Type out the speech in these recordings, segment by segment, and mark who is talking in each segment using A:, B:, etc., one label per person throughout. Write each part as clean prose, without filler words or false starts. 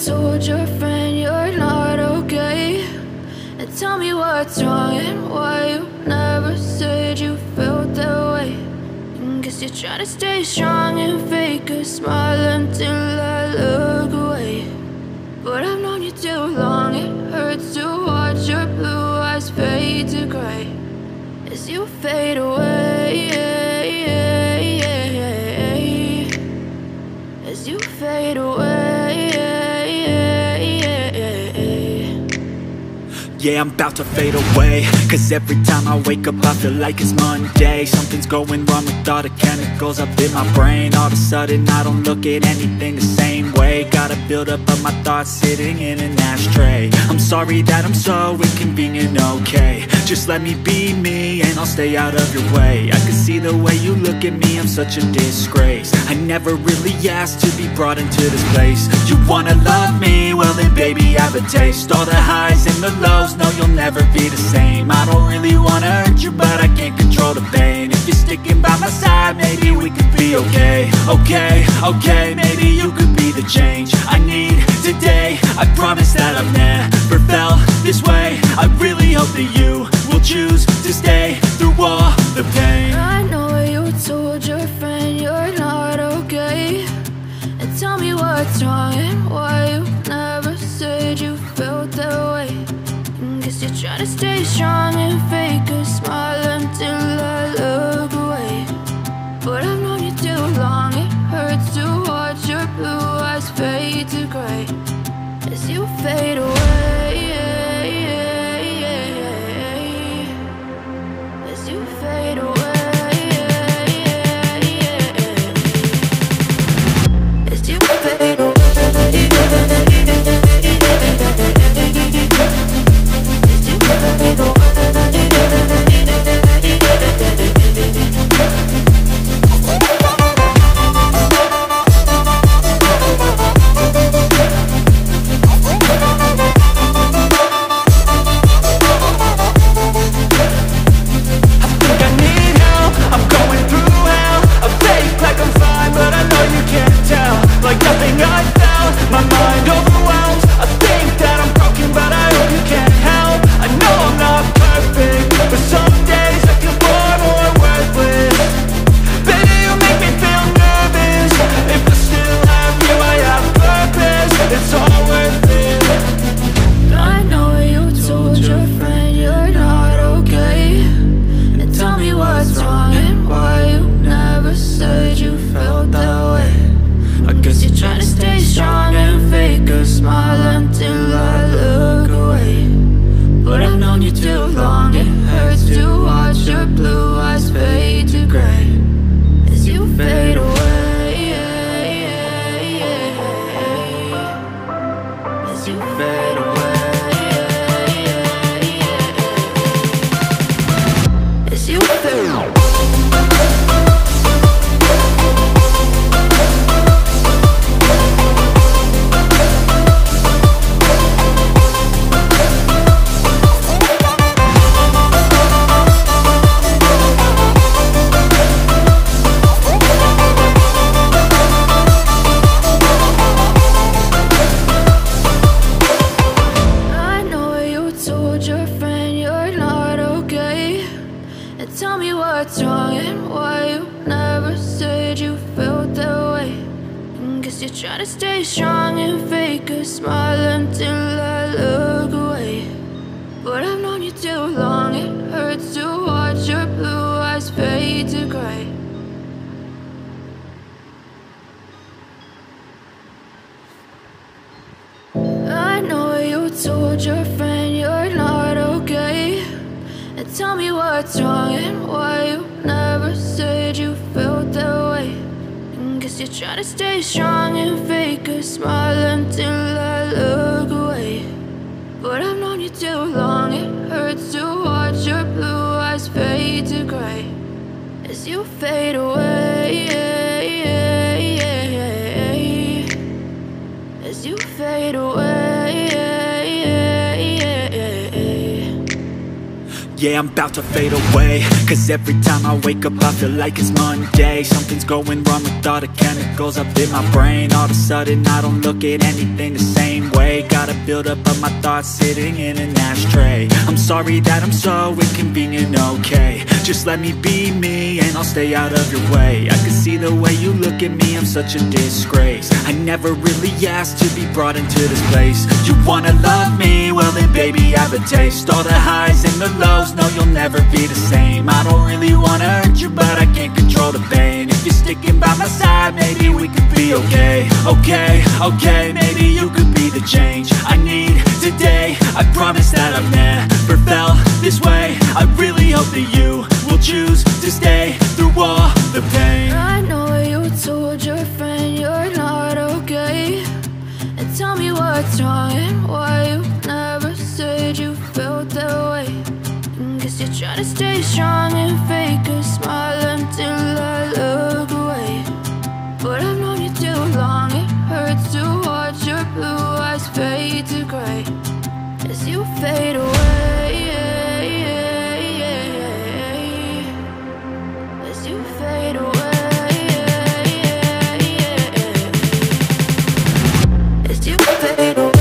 A: told your friend you're not okay, and tell me what's wrong and why you never said you felt that way. Guess you're trying to stay strong and fake a smile until I look away. But I've known you too long, it hurts to watch your blue eyes fade to gray as you fade away, as you fade away.
B: Yeah, I'm about to fade away, cause every time I wake up I feel like it's Monday. Something's going wrong with all the chemicals up in my brain. All of a sudden I don't look at anything the same way. Gotta build up of my thoughts sitting in an ashtray. I'm sorry that I'm so inconvenient, okay. Just let me be me and I'll stay out of your way. I can see the way you look at me, I'm such a disgrace. I never really asked to be brought into this place. You wanna love me? Well then baby I have a taste. All the highs and the lows, no you'll never be the same. I don't really wanna hurt you but I can't control the pain. If you're sticking by my side maybe we could be okay. Okay, maybe you could be the change I need today. I promise that I've never felt this way. I really hope that you will choose to stay through all the pain.
A: I know you told your friend you're not okay, and tell me what's wrong and why you never said you felt that way. Guess you're trying to stay strong and fake a smile until I look away. But I've known you too long, it hurts to watch your blue eyes fade to gray as you fade away, as you fade away, as you fade away.
B: Yeah, I'm about to fade away, cause every time I wake up I feel like it's Monday. Something's going wrong with all the chemicals up in my brain. All of a sudden I don't look at anything the same Gotta build up of my thoughts sitting in an ashtray. I'm sorry that I'm so inconvenient, okay. Just let me be me and I'll stay out of your way. I can see the way you look at me, I'm such a disgrace. I never really asked to be brought into this place. You wanna love me? Well then baby I have a taste. All the highs and the lows, no you'll never be the same. I don't really wanna hurt you but I can't control the pain. If you're sticking by my side, maybe we could be okay. Okay, maybe you could be the change I need today. I promise that I've never felt this way. I really hope that you will choose to stay through all the pain.
A: I know you told your friend you're not okay, and tell me what's wrong and why you never said you felt that way. Guess you're trying to stay strong and fake a smile until I look away. But I've known you too long, it hurts to watch your blue eyes fade to gray as you fade away. As you fade away. As you fade away.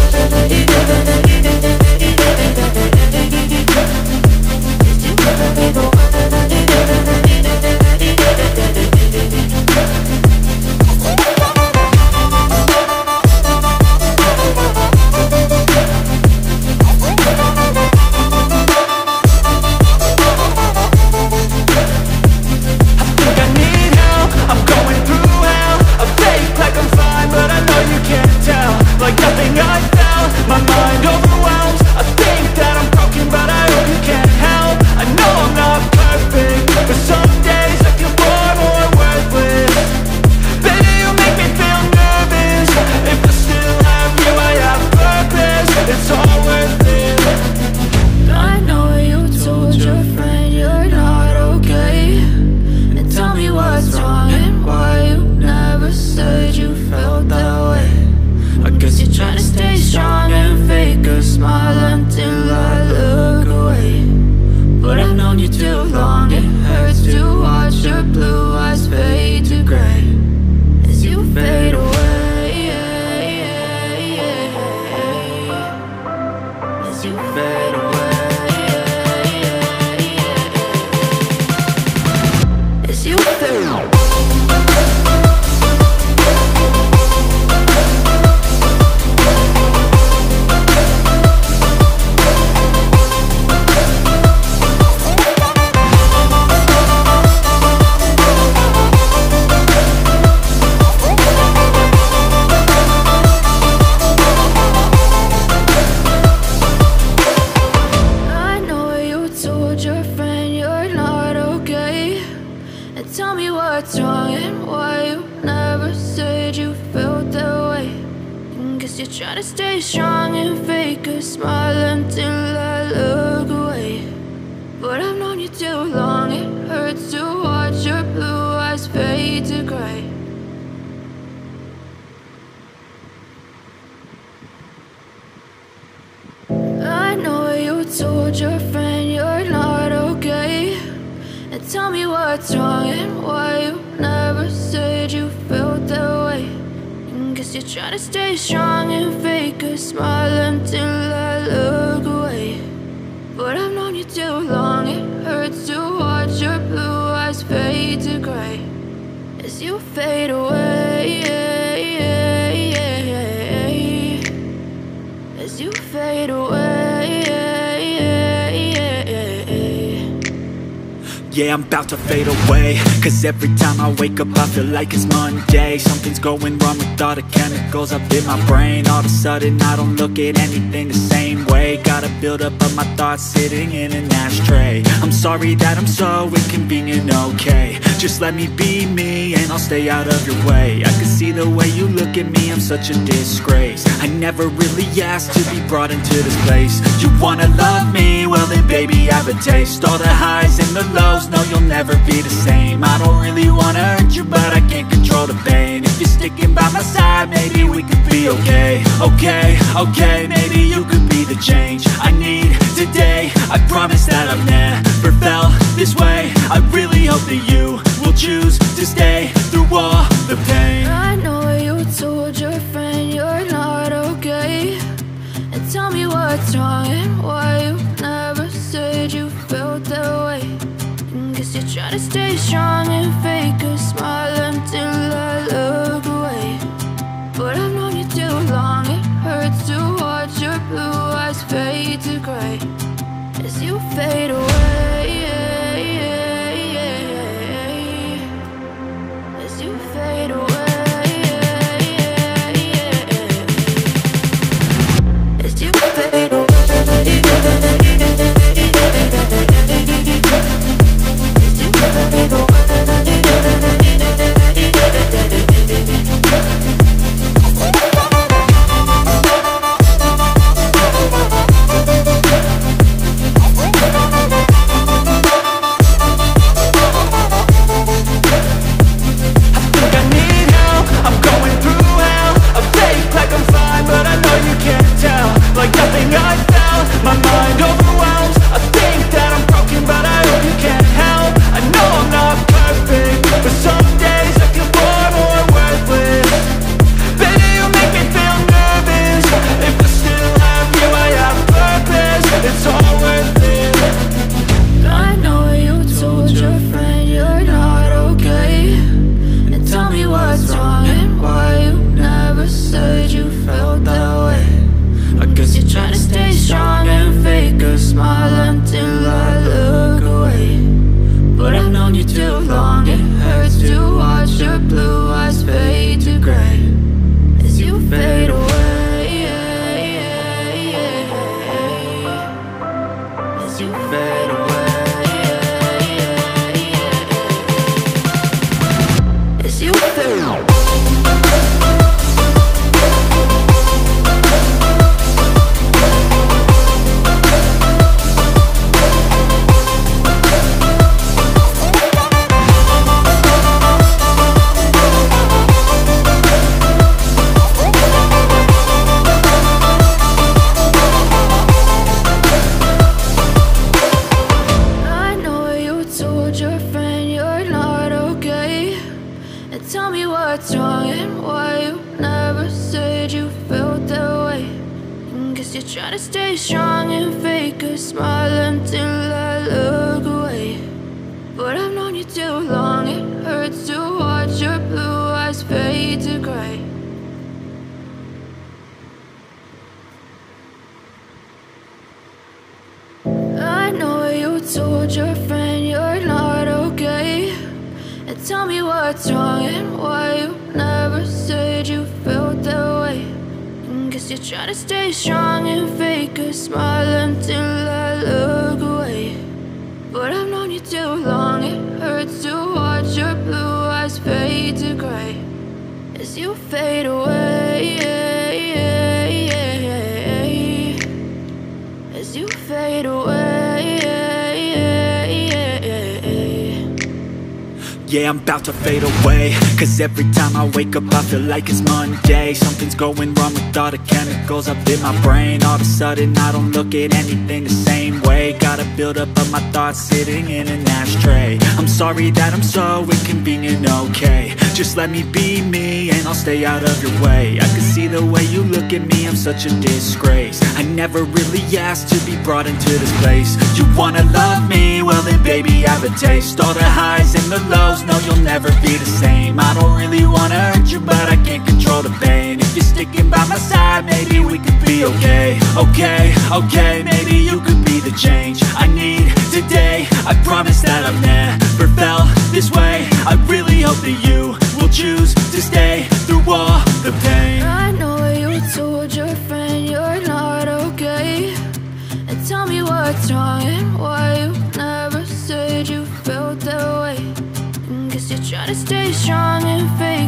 B: Like nothing I felt, my mind overwhelms. I think that I'm broken, but I hope you can't help. I know I'm not perfect, but some days I feel far more worthless. Baby, you make me feel nervous. If I still have you, I have purpose. It's all worth it.
A: I know you told your friend you're not okay, and tell me what's wrong and why you never said you felt that way. I guess you're trying to stay strong and fake a smile until I look away. But I've known you too long, it hurts to watch your blue eyes fade to gray as you fade away. As you fade away. As you fade away. What's wrong and why you never said you felt that way. Guess you're trying to stay strong and fake a smile until I look away. But I've known you too long, it hurts to watch your blue eyes fade to gray. I know you told your friend you're not okay, and tell me what's wrong and why you never said you felt that way. Guess you're trying to stay strong and fake a smile until I look away. But I've known you too long, it hurts to watch your blue eyes fade to gray as you fade away. As you fade away.
B: Yeah, I'm about to fade away, cause every time I wake up I feel like it's Monday. Something's going wrong with all the chemicals up in my brain. All of a sudden I don't look at anything the same way. Gotta build up of my thoughts sitting in an ashtray. I'm sorry that I'm so inconvenient, okay. Just let me be me and I'll stay out of your way. I can see the way you look at me, I'm such a disgrace. I never really asked to be brought into this place. You wanna love me? Well then baby I have a taste. All the highs and the lows, no you'll never be the same. I don't really wanna hurt you but I can't control the pain. If you're sticking by my side, maybe we could be okay. Okay, maybe you could be the change I need today. I promise that I've never felt this way. I really hope that you will choose to stay through all the pain.
A: I know you told your friend you're not okay, wrong and why you never said you felt that way. Guess you're trying to stay strong and fake a smile until I look away. But I've known you too long, it hurts to watch your blue eyes fade to gray as you fade away, as you fade away, as you fade away.
B: Yeah, I'm about to fade away, cause every time I wake up I feel like it's Monday. Something's going wrong with all the chemicals up in my brain. All of a sudden I don't look at anything the same way. Gotta build up of my thoughts sitting in an ashtray. I'm sorry that I'm so inconvenient, okay. Just let me be me and I'll stay out of your way. I can see the way you look at me, I'm such a disgrace. I never really asked to be brought into this place. You wanna love me? Well then baby I have a taste. All the highs and the lows, no you'll never be the same. I don't really wanna hurt you but I can't control the pain. If you're sticking by my side maybe we could be okay. Okay, maybe you could be the change I need today. I promise that I've never felt this way. I really hope that you will choose to stay through all the pain.
A: I know you told your friend you're not okay, and tell me what's wrong and why you never said you felt that way. Guess you're trying to stay strong and fake